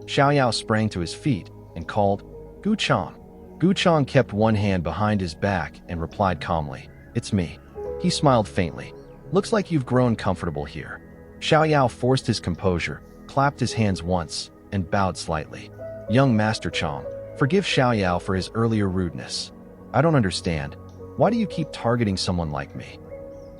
Xiaoyao sprang to his feet and called, Gu Changge. Gu Changge kept one hand behind his back and replied calmly, It's me. He smiled faintly. Looks like you've grown comfortable here. Xiaoyao forced his composure, clapped his hands once, and bowed slightly. Young Master Chang, forgive Xiaoyao for his earlier rudeness. I don't understand. Why do you keep targeting someone like me?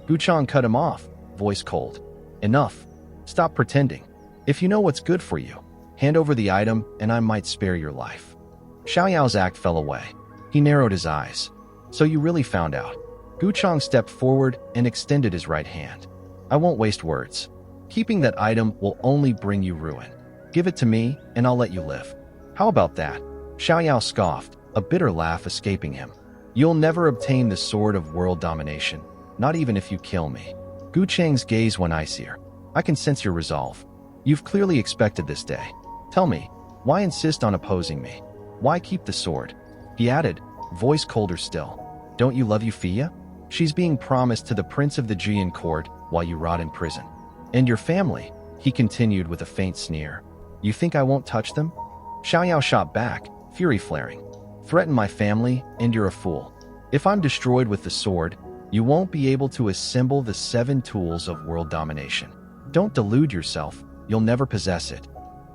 Gu Changge cut him off, voice cold. Enough. Stop pretending. If you know what's good for you, hand over the item and I might spare your life. Xiaoyao's act fell away. He narrowed his eyes. So you really found out. Gu Changge stepped forward and extended his right hand. I won't waste words. Keeping that item will only bring you ruin. Give it to me and I'll let you live. How about that? Xiaoyao scoffed, a bitter laugh escaping him. You'll never obtain the sword of world domination, not even if you kill me. Gu Changge's gaze went icier. I can sense your resolve. You've clearly expected this day. Tell me, why insist on opposing me? Why keep the sword? He added, voice colder still. Don't you love Euphia? She's being promised to the prince of the Jian court while you rot in prison. And your family, he continued with a faint sneer. You think I won't touch them? Xiaoyao shot back, fury flaring. Threaten my family, and you're a fool. If I'm destroyed with the sword, you won't be able to assemble the 7 tools of world domination. Don't delude yourself, you'll never possess it.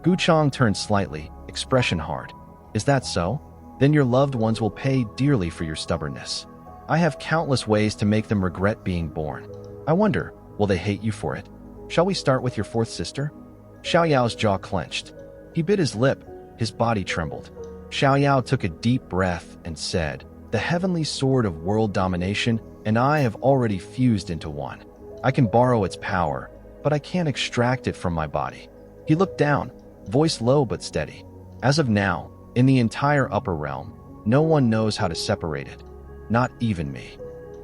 Gu Changge turned slightly, expression hard. Is that so? Then your loved ones will pay dearly for your stubbornness. I have countless ways to make them regret being born. I wonder, will they hate you for it? Shall we start with your 4th sister? Xiaoyao's jaw clenched. He bit his lip, his body trembled. Xiaoyao took a deep breath and said, The heavenly sword of world domination and I have already fused into one. I can borrow its power, but I can't extract it from my body. He looked down, voice low but steady. As of now, in the entire upper realm, no one knows how to separate it. Not even me.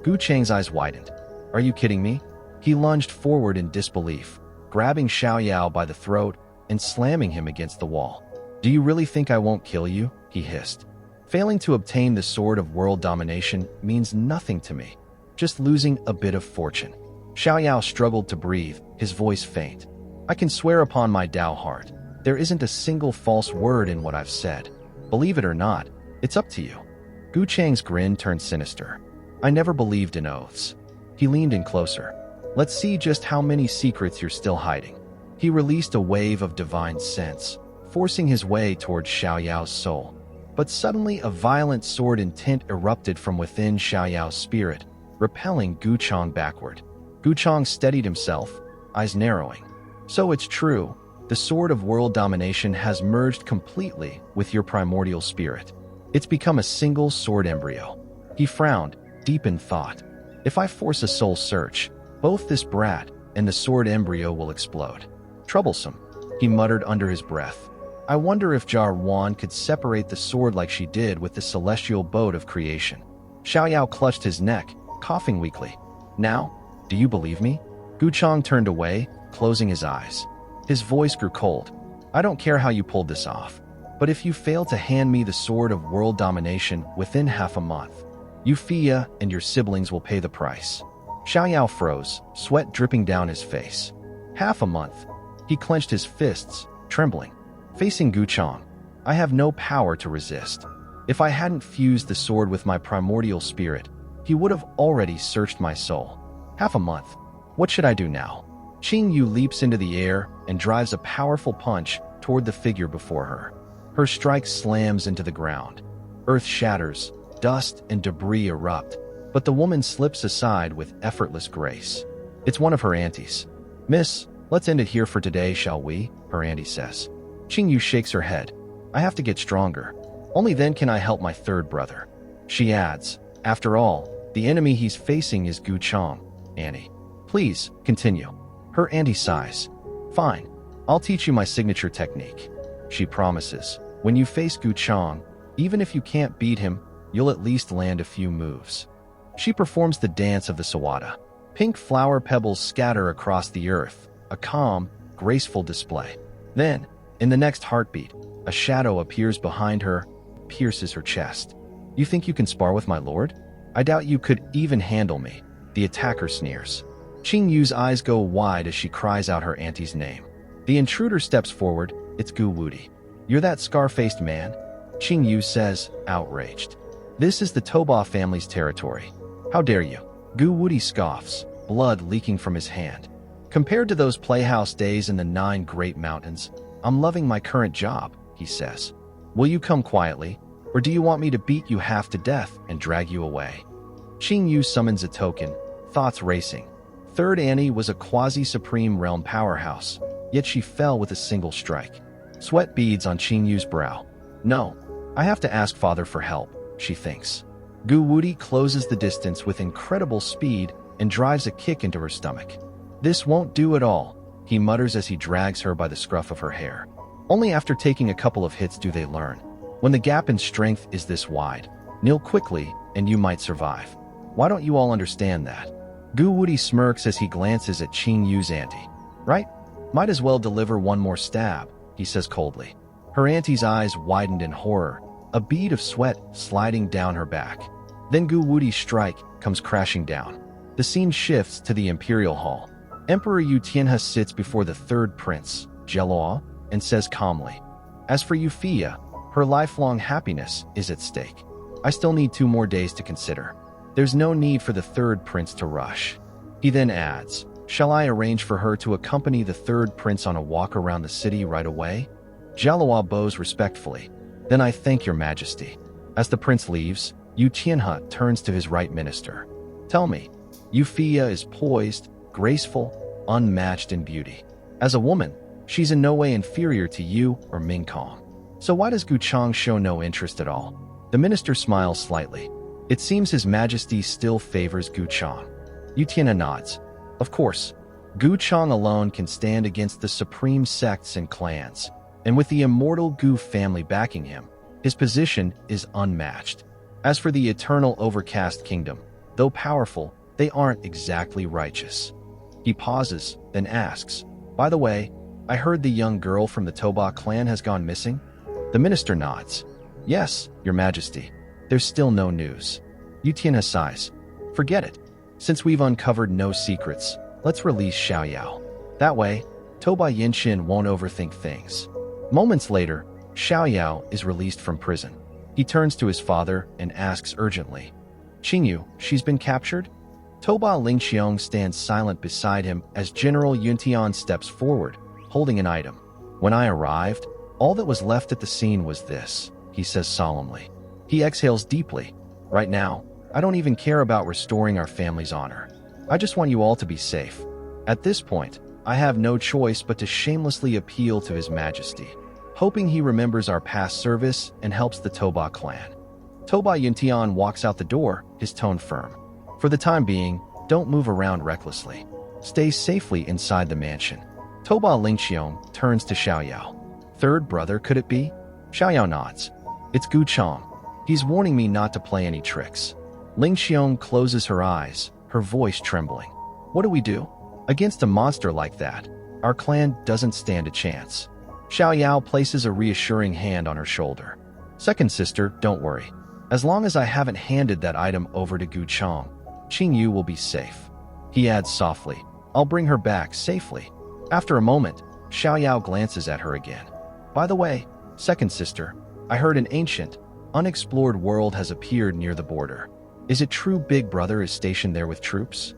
Gu Changge's eyes widened. Are you kidding me? He lunged forward in disbelief, grabbing Xiaoyao by the throat and slamming him against the wall. Do you really think I won't kill you? He hissed. Failing to obtain the sword of world domination means nothing to me. Just losing a bit of fortune. Xiaoyao struggled to breathe, his voice faint. I can swear upon my Dao heart. There isn't a single false word in what I've said. Believe it or not, it's up to you. Gu Changge's grin turned sinister. I never believed in oaths. He leaned in closer. Let's see just how many secrets you're still hiding. He released a wave of divine sense, forcing his way towards Xiaoyao's soul. But suddenly a violent sword intent erupted from within Xiaoyao's spirit, repelling Gu Changge backward. Gu Changge steadied himself, eyes narrowing. So it's true, the sword of world domination has merged completely with your primordial spirit. It's become a single sword embryo. He frowned, deep in thought. If I force a soul search, both this brat and the sword embryo will explode. Troublesome, he muttered under his breath. I wonder if Jar Wan could separate the sword like she did with the celestial boat of creation. Xiaoyao clutched his neck, coughing weakly. Now, do you believe me? Gu Changge turned away, closing his eyes. His voice grew cold. I don't care how you pulled this off, but if you fail to hand me the sword of world domination within half a month, Euphia and your siblings will pay the price. Xiaoyao froze, sweat dripping down his face. Half a month. He clenched his fists, trembling. Facing Gu Changge, I have no power to resist. If I hadn't fused the sword with my primordial spirit, he would have already searched my soul. Half a month. What should I do now? Ching Yu leaps into the air and drives a powerful punch toward the figure before her. Her strike slams into the ground. Earth shatters, dust and debris erupt, but the woman slips aside with effortless grace. It's one of her aunties. Miss, let's end it here for today, shall we? Her auntie says. Ching Yu shakes her head. I have to get stronger. Only then can I help my 3rd brother. She adds, after all, the enemy he's facing is Gu Changge. Annie, please, continue. Her auntie sighs. Fine, I'll teach you my signature technique. She promises, when you face Gu Changge, even if you can't beat him, you'll at least land a few moves. She performs the dance of the Sawada. Pink flower pebbles scatter across the earth, a calm, graceful display. Then, in the next heartbeat, a shadow appears behind her, pierces her chest. You think you can spar with my lord? I doubt you could even handle me, the attacker sneers. Ching Yu's eyes go wide as she cries out her auntie's name. The intruder steps forward, it's Gu Wudi. You're that scar-faced man? Ching Yu says, outraged. This is the Toba family's territory. How dare you? Gu Woody scoffs, blood leaking from his hand. Compared to those playhouse days in the 9 Great Mountains, I'm loving my current job, he says. Will you come quietly, or do you want me to beat you half to death and drag you away? Ching Yu summons a token, thoughts racing. Third Annie was a quasi-supreme realm powerhouse, yet she fell with a single strike. Sweat beads on Ching Yu's brow. No, I have to ask Father for help, she thinks. Gu Woody closes the distance with incredible speed and drives a kick into her stomach. This won't do at all, he mutters as he drags her by the scruff of her hair. Only after taking a couple of hits do they learn. When the gap in strength is this wide, kneel quickly and you might survive. Why don't you all understand that? Gu Woody smirks as he glances at Ching Yu's auntie. Right? Might as well deliver one more stab, he says coldly. Her auntie's eyes widened in horror, a bead of sweat sliding down her back. Then Gu Woody's strike comes crashing down. The scene shifts to the Imperial Hall. Emperor Yu Tianhe sits before the third prince, Jeloa, and says calmly, As for Euphia, her lifelong happiness is at stake. I still need 2 more days to consider. There's no need for the third prince to rush. He then adds, Shall I arrange for her to accompany the third prince on a walk around the city right away? Jeloa bows respectfully. Then I thank your majesty. As the prince leaves, Yu Tianhe turns to his right minister. Tell me, Euphia is poised, graceful, unmatched in beauty. As a woman, she's in no way inferior to you or Ming Kong. So why does Gu Changge show no interest at all? The minister smiles slightly. It seems his majesty still favors Gu Changge. Yu Tianhe nods. Of course, Gu Changge alone can stand against the supreme sects and clans, and with the immortal Gu family backing him, his position is unmatched. As for the eternal overcast kingdom, though powerful, they aren't exactly righteous. He pauses, then asks, By the way, I heard the young girl from the Toba clan has gone missing? The minister nods. Yes, your majesty. There's still no news. Yu Tianhe sighs. Forget it. Since we've uncovered no secrets, let's release Xiaoyao. That way, Toba Yinshin won't overthink things. Moments later, Xiaoyao is released from prison. He turns to his father and asks urgently, Ching Yu, she's been captured? Toba Lingxiong stands silent beside him as General Yuntian steps forward, holding an item. When I arrived, all that was left at the scene was this, he says solemnly. He exhales deeply. Right now, I don't even care about restoring our family's honor. I just want you all to be safe. At this point, I have no choice but to shamelessly appeal to His Majesty, hoping he remembers our past service and helps the Toba clan. Toba Yuntian walks out the door, his tone firm. For the time being, don't move around recklessly. Stay safely inside the mansion. Toba Lingxiong turns to Xiaoyao. Third brother, could it be? Xiaoyao nods. It's Gu Changge. He's warning me not to play any tricks. Lingxiong closes her eyes, her voice trembling. What do we do? Against a monster like that, our clan doesn't stand a chance. Xiaoyao places a reassuring hand on her shoulder. Second sister, don't worry. As long as I haven't handed that item over to Gu Changge, Ching Yu will be safe. He adds softly, I'll bring her back safely. After a moment, Xiaoyao glances at her again. By the way, second sister, I heard an ancient, unexplored world has appeared near the border. Is it true Big Brother is stationed there with troops?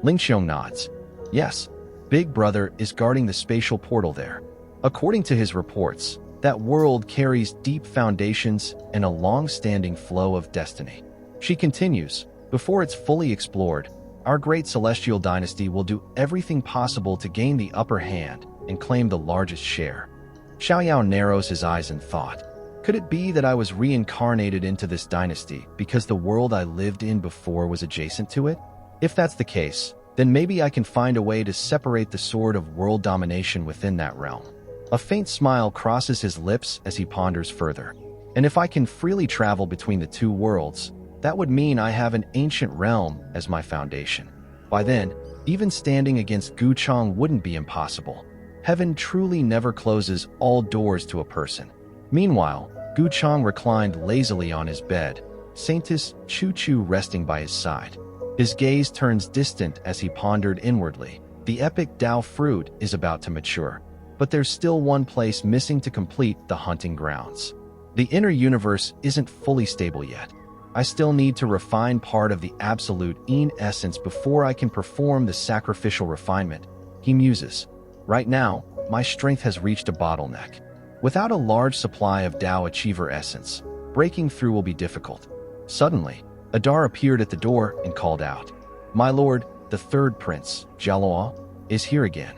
Lingxiong nods. Yes, Big Brother is guarding the spatial portal there. According to his reports, that world carries deep foundations and a long-standing flow of destiny. She continues, before it's fully explored, our great celestial dynasty will do everything possible to gain the upper hand and claim the largest share. Xiaoyao narrows his eyes in thought. Could it be that I was reincarnated into this dynasty because the world I lived in before was adjacent to it? If that's the case, then maybe I can find a way to separate the sword of world domination within that realm. A faint smile crosses his lips as he ponders further. And if I can freely travel between the two worlds, that would mean I have an ancient realm as my foundation. By then, even standing against Gu Changge wouldn't be impossible. Heaven truly never closes all doors to a person. Meanwhile, Gu Changge reclined lazily on his bed, Saintess Chu Chu resting by his side. His gaze turns distant as he pondered inwardly. The epic Tao fruit is about to mature. but there's still one place missing to complete the hunting grounds. The inner universe isn't fully stable yet. I still need to refine part of the absolute in essence before I can perform the sacrificial refinement, he muses. Right now, my strength has reached a bottleneck. Without a large supply of Tao Achiever essence, breaking through will be difficult. Suddenly, Adar appeared at the door and called out, "My lord, the third prince, Jialoa, is here again."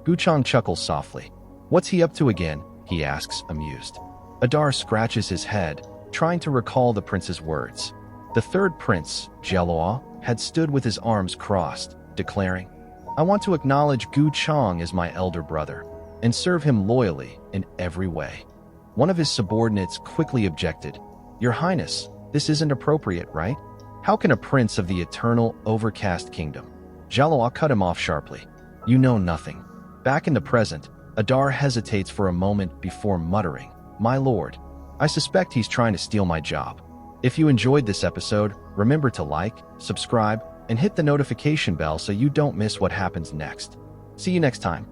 Gu Changge chuckles softly. "What's he up to again?" he asks, amused. Adar scratches his head, trying to recall the prince's words. The third prince, Jialoa, had stood with his arms crossed, declaring, "I want to acknowledge Gu Changge as my elder brother, and serve him loyally in every way." One of his subordinates quickly objected, "Your Highness, this isn't appropriate, right? How can a prince of the eternal, overcast kingdom?" Jialoa cut him off sharply. "You know nothing." Back in the present, Adar hesitates for a moment before muttering, "My lord, I suspect he's trying to steal my job." If you enjoyed this episode, remember to like, subscribe, and hit the notification bell so you don't miss what happens next. See you next time.